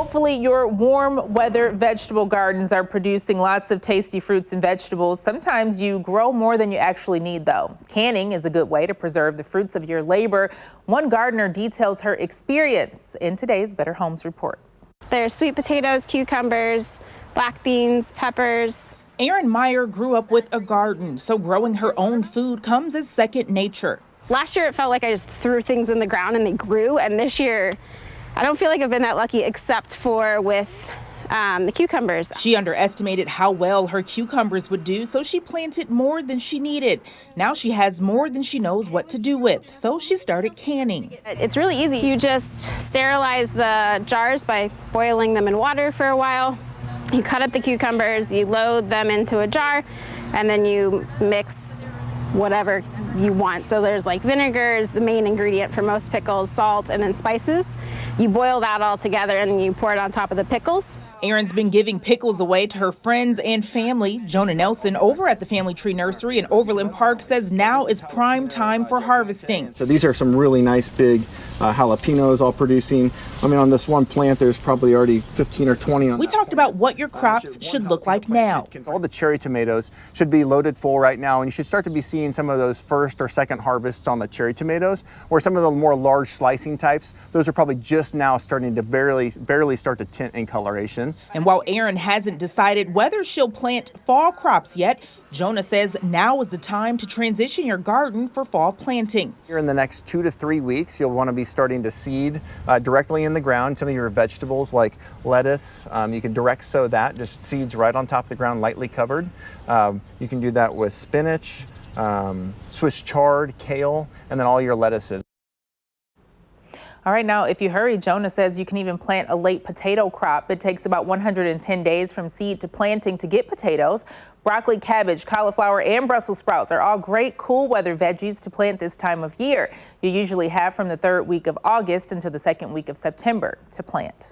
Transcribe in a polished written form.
Hopefully your warm weather vegetable gardens are producing lots of tasty fruits and vegetables. Sometimes you grow more than you actually need, though. Canning is a good way to preserve the fruits of your labor. One gardener details her experience in today's Better Homes Report. There's sweet potatoes, cucumbers, black beans, peppers. Erin Meyer grew up with a garden, so growing her own food comes as second nature. Last year it felt like I just threw things in the ground and they grew, and this year I don't feel like I've been that lucky except for with the cucumbers. She underestimated how well her cucumbers would do, so she planted more than she needed. Now she has more than she knows what to do with, so she started canning. It's really easy. You just sterilize the jars by boiling them in water for a while. You cut up the cucumbers, you load them into a jar, and then you mix whatever you want. So there's like vinegar is the main ingredient for most pickles, salt, and then spices. You boil that all together and then you pour it on top of the pickles. Erin's been giving pickles away to her friends and family. Jonah Nelson over at the Family Tree Nursery in Overland Park says now is prime time for harvesting. So these are some really nice big jalapenos all producing. I mean, on this one plant, there's probably already 15 or 20 on. We talked about what your crops should look like now. All the cherry tomatoes should be loaded full right now, and you should start to be seeing some of those first or second harvests on the cherry tomatoes, or some of the more large slicing types. Those are probably just now starting to barely start to tint in coloration. And while Erin hasn't decided whether she'll plant fall crops yet, Jonah says now is the time to transition your garden for fall planting. Here in the next 2 to 3 weeks, you'll want to be starting to seed directly in the ground. Some of your vegetables like lettuce, you can direct sow that, just seeds right on top of the ground, lightly covered. You can do that with spinach, Swiss chard, kale, and then all your lettuces. All right, now, if you hurry, Jonah says you can even plant a late potato crop. It takes about 110 days from seed to planting to get potatoes. Broccoli, cabbage, cauliflower, and Brussels sprouts are all great cool weather veggies to plant this time of year. You usually have from the third week of August until the second week of September to plant.